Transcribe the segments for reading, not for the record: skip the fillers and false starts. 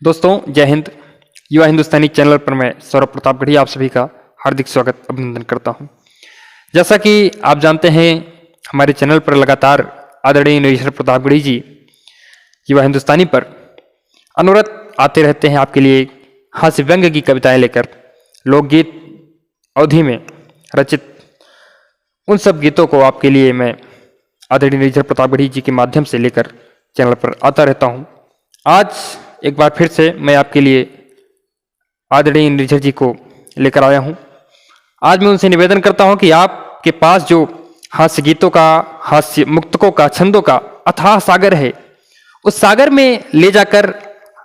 दोस्तों जय हिंद। युवा हिंदुस्तानी चैनल पर मैं सौरभ प्रताप गढ़ी आप सभी का हार्दिक स्वागत अभिनंदन करता हूं। जैसा कि आप जानते हैं हमारे चैनल पर लगातार आदरणीय निरीक्षण प्रताप गढ़ी जी युवा हिंदुस्तानी पर अनवरत आते रहते हैं आपके लिए हास्य व्यंग्य की कविताएं लेकर, लोकगीत अवधि में रचित उन सब गीतों को आपके लिए मैं आदरणीय निरीक्षण प्रताप गढ़ी जी के माध्यम से लेकर चैनल पर आता रहता हूं। आज एक बार फिर से मैं आपके लिए आदरणीय निरीक्षक जी को लेकर आया हूं। आज मैं उनसे निवेदन करता हूं कि आपके पास जो हास्य गीतों का, हास्य मुक्तकों का, छंदों का अथाह सागर है, उस सागर में ले जाकर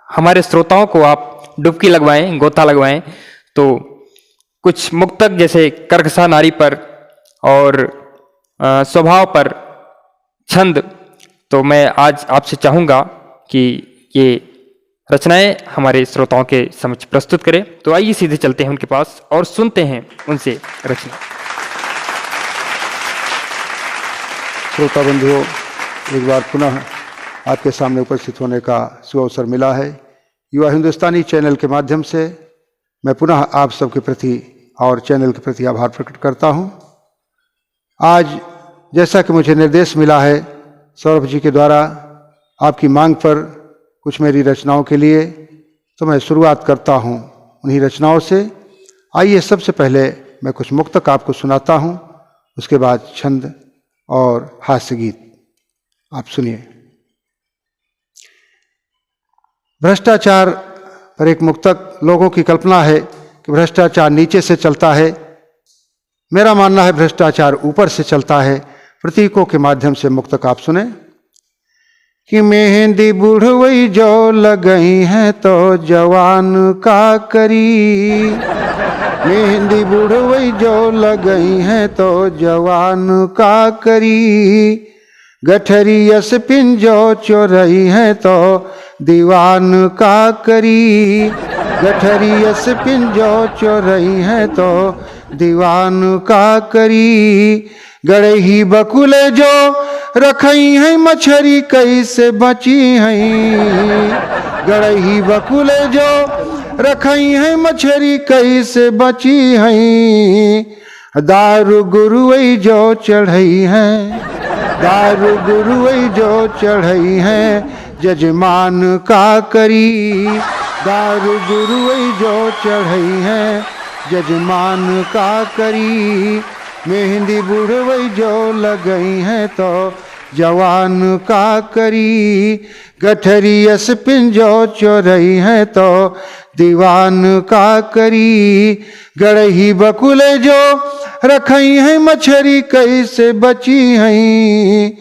हमारे श्रोताओं को आप डुबकी लगवाएं, गोता लगवाएं। तो कुछ मुक्तक जैसे कर्कशा नारी पर और स्वभाव पर छंद, तो मैं आज आपसे चाहूँगा कि ये रचनाएं हमारे श्रोताओं के समक्ष प्रस्तुत करें। तो आइए सीधे चलते हैं उनके पास और सुनते हैं उनसे रचना। श्रोता बंधुओं, एक बार पुनः आपके सामने उपस्थित होने का सुअवसर मिला है। युवा हिंदुस्तानी चैनल के माध्यम से मैं पुनः आप सबके प्रति और चैनल के प्रति आभार प्रकट करता हूं। आज जैसा कि मुझे निर्देश मिला है सौरभ जी के द्वारा आपकी मांग पर कुछ मेरी रचनाओं के लिए, तो मैं शुरुआत करता हूं उन्हीं रचनाओं से। आइए सबसे पहले मैं कुछ मुक्तक आपको सुनाता हूं, उसके बाद छंद और हास्य गीत आप सुनिए। भ्रष्टाचार पर एक मुक्तक। लोगों की कल्पना है कि भ्रष्टाचार नीचे से चलता है, मेरा मानना है भ्रष्टाचार ऊपर से चलता है। प्रतीकों के माध्यम से मुक्तक आप सुने कि मेहंदी बुढ़वई जो लगई है तो जवान का करी, मेहंदी बुढ़वई जो लगई है तो जवान का करी, गठरी यस पिन जो चोरई है तो दीवान का करी, गठरी यस पिन जो चोरई है तो दीवान का करी, गड़ही बकुले जो रखई है मछरी कैसे बची हैं, गड़ही बकुले जो रखई है मछरी कैसे बची हैं, दारू गुरुवई जो चढ़ई है, दारू गुरुवई जो चढ़ई है जजमान का करी, दारू गुरुवई जो चढ़ई है जजमान का करी, मेहंदी बुढ़वई जो लगई है तो जवान का करी, गठरी यस पिन जो चोरई है तो दीवान का करी, गड़ही बकुले जो रखई है मछरी कैसे बची हैं,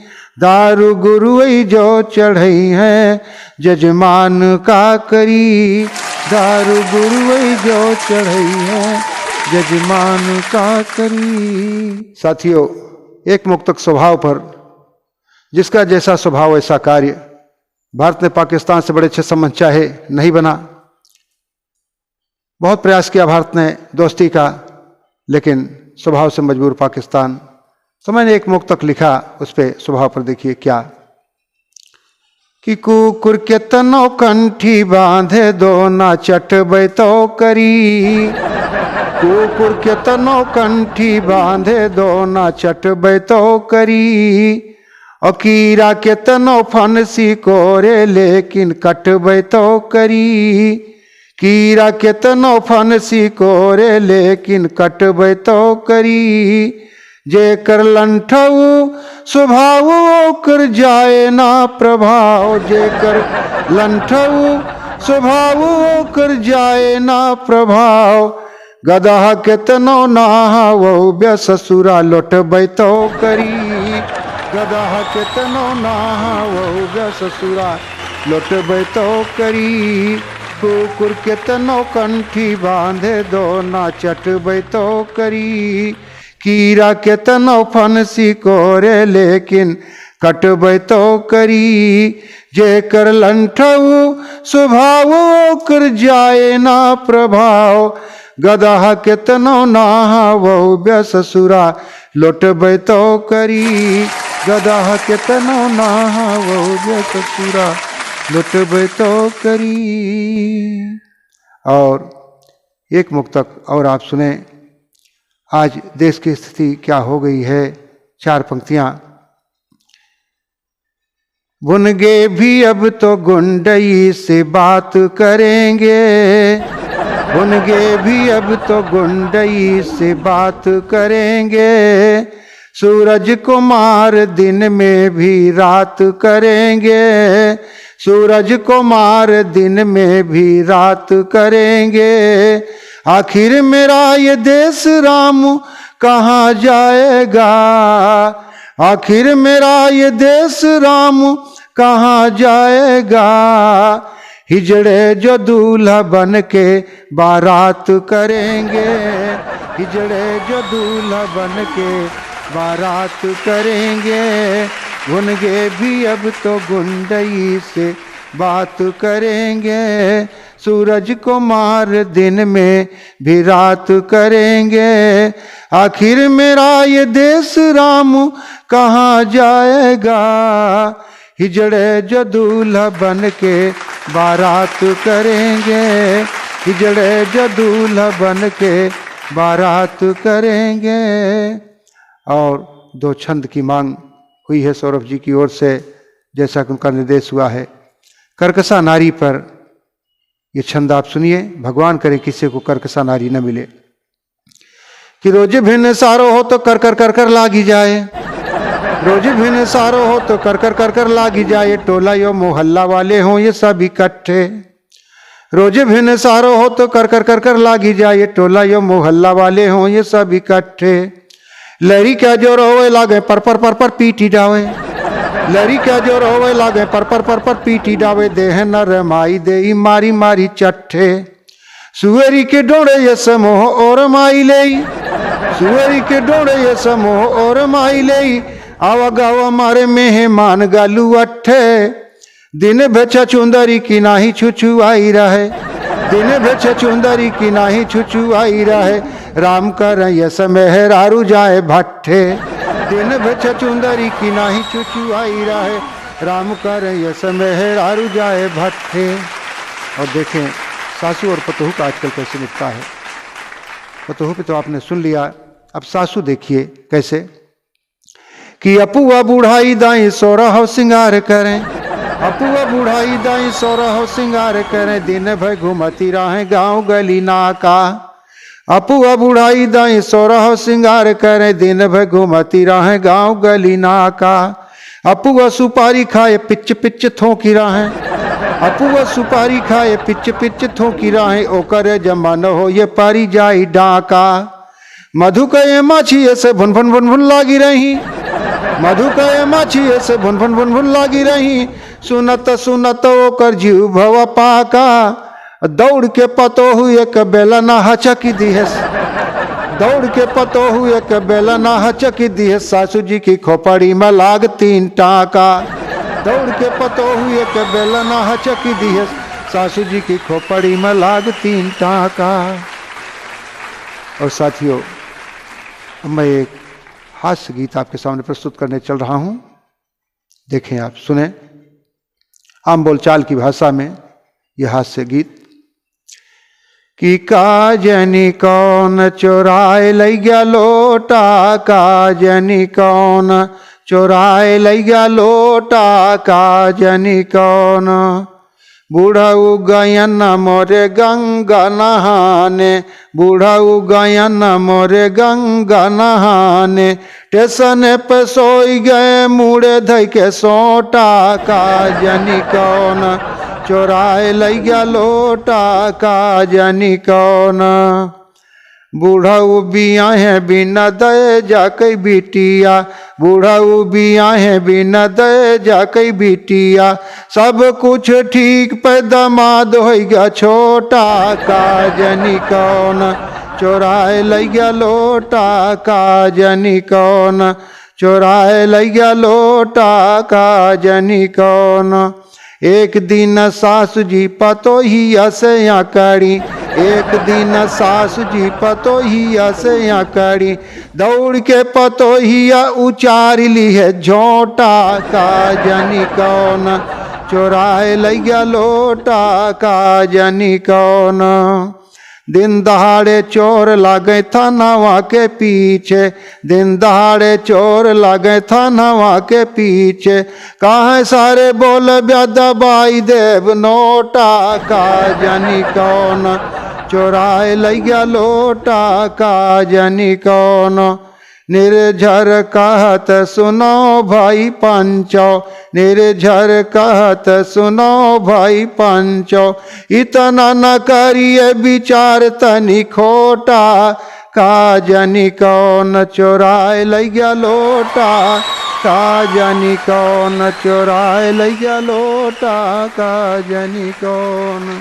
दारू गुरुवई जो चढ़ई है जजमान का करी, दारू गुरुवई जो चढ़ई है जजमान का करी। साथियों, एक मुक्तक स्वभाव पर, जिसका जैसा स्वभाव ऐसा कार्य। भारत ने पाकिस्तान से बड़े अच्छे संबंध चाहे, नहीं बना। बहुत प्रयास किया भारत ने दोस्ती का, लेकिन स्वभाव से मजबूर पाकिस्तान। तो मैंने एक मुक्तक लिखा, उस पे स्वभाव पर देखिए क्या कि कुकुर के तनो कंठी बांधे दो ना चटबै तो करी, कुकुर के तनो कंठी बांधे दो ना चटबै तो करी, और कीड़ा के तनो फनसी कोरे लेकिन कटबै तो करी, कीड़ा के तनो फनसी कोरे लेकिन कटबै तो करी, जे कर लंठऊ स्वभाव ओकर जाए ना प्रभाव, जे कर लंठऊ स्वभाव ओकर जाए ना प्रभाव, गदहा केतनो नहावो ब्य ससुरा लौटबै तो करी, गदहा केतनो नहावो ब्य ससुरा लौटबै तो करी, कुकुर केतनो कंठी बांधे दो ना चटबै तो करी, कीड़ा केतनो फनसी कोरे लेकिन कटबै तो करी, जे कर लंठऊ स्वभाव ओकर जाए ना प्रभाव, गदहा केतनो नहावो ब्य ससुरा लौटबै तो करी, गदहा केतनो नहावो ब्य ससुरा लुटब तो करी। और एक मुक्तक और आप सुने, आज देश की स्थिति क्या हो गई है। 4 पंक्तियां। बुनगे भी अब तो गुंडई से बात करेंगे, बुनगे भी अब तो गुंडई से बात करेंगे, सूरज को मार दिन में भी रात करेंगे, सूरज को मार दिन में भी रात करेंगे। आखिर मेरा ये देश राम कहाँ जाएगा, आखिर मेरा ये देश राम कहाँ जाएगा। हिजड़े जो दूल्हा बन के बारात करेंगे, हिजड़े जो दूल्हा बन के बारात करेंगे, बुनगे भी अब तो गुंडई से बात करेंगे, सूरज को मार दिन में भी रात करेंगे। आखिर मेरा ये देश राम कहाँ जाएगा, हिजड़े जो दूल्हा बन के बारात करेंगे, हिजड़े जो दूल्हा बन के बारात करेंगे। और 2 छंद की मांग हुई है सौरभ जी की ओर से, जैसा कि उनका निर्देश हुआ है। कर्कशा नारी पर ये छंद आप सुनिए। भगवान करे किसी को कर्कशा नारी न मिले। कि रोज भिन्न सारो हो तो कर कर कर कर लागी जाए, रोज भिन्न सारो हो तो कर कर कर कर लागी जाए, टोला यो मोहल्ला वाले हों ये सब इकट्ठे। रोज भिन्न सारो हो तो कर कर कर कर लागी जाए, टोला यो मोहल्ला वाले हों ये सब इकट्ठे। लड़ी क्या जोर होवे लागे पर पर पर पर पीटी डावे, लड़ी क्या जोर होवे लागे पर पर पर पर पीटी डावे, देह नर माई दे मारी मारी चट्ठे। सुअरी के डोड़े ये समूह और माई ले, सुअरी के डोड़े ये समूह और माई ले, आवा गावा मारे मेहमान गालू अट्ठे। दिन बेचा चुंदरी की नाही छुछू आई रहे, दिन बेचा चुंदरी की नाही छुछू आई रहे, राम कर यस मेहरारू जाए भट्ठे। दिन बेचा चुंदरी की नाही छुछू आई रहे, राम कर यस मेहरारू जाए भट्ठे। और देखें सासू और पतोहू का आजकल कैसे निपटा है। पतोहू पे तो आपने सुन लिया, अब सासू देखिए कैसे। कि अपुआ बुढ़ाई दाई सोरह सिंगार करें, अपुआ बुढ़ाई दाई सोरह सिंगार करें, दिन भर घूमती रहें गांव गली नाका। अपुआ बुढ़ाई दाई सोरह सिंगार करें, दिन भर घूमती रहें गांव गली नाका। अपुआ सुपारी खाए पिच पिच थोकी रहें, अपुआ सुपारी खाए पिच पिच थोकी रहें, ओकर जमान हो ये पारी जाई डाका। मधु कहे माछी से भुन भुन भुन भुन लागी रही, मधु कहे माछी से भुन भुन भुन भुन लागी रही, सुनत सुनत ओकर जीव भव पाका। दौड़ के पतो हुए एक बेला ना हचकी दिहस, दौड़ के पतो हुए एक बेला ना हचकी दिहस, सासू जी की खोपड़ी में लाग 3 टाका। दौड़ के पतो हुए एक बेला ना हचकी दिहस, सासू जी की खोपड़ी में लाग 3 टाका। और साथियों, मैं एक हास्य गीत आपके सामने प्रस्तुत करने चल रहा हूं। देखें, आप सुने आम बोलचाल की भाषा में यह हास्य गीत। कि काजनी कौन चोराए लई गया लोटा, काजनी कौन चोराए लई गया लोटा, काजनी कौन। बूढ़ऊ गयन मोरे गंगा नहाने, बूढ़ऊ गयन मोरे गंगा नहाने, स्टेशन पे सोई गए मुड़े धई के सोटा, काजनी कौन चोराए लई गया लोटा, काजनी कौन। बूढ़ऊ बिया है बिना दे जाकई बिटिया, बूढ़ऊ बिया है बिना दे जाकई बिटिया, सब कुछ ठीक पे दमाद हो गया छोटा, काजनी कौन चोराए लई गया लोटा, काजनी कौन चोराए लई गया लोटा, काजनी कौन। एक दिन सासु जी पतोहिया से आकड़ी, एक दिन सासु जी पतोहिया से आकड़ी, दौड़ के पतोहिया उचार ली है झोंटा, काजनी कौन चुराए लई गया लोटा का जानी कौन। दिन दहाड़े चोर लागे थानावा के पीछे, दिन दहाड़े चोर लागे थानावा के पीछे, कहाँ सारे बोल ब्यादा बाई देव नोटा का जानी कौन। चुराए लई गया लोटा का जानी कौन। निर्झर कहत सुनो भाई पंचो, निर्झर कहत सुनो भाई पंचो, इतना न करिए विचार तनी खोटा का जानी कौन। चुराए लई गया लोटा का जानी कौन, चुराए लई गया लोटा का जानी कौन।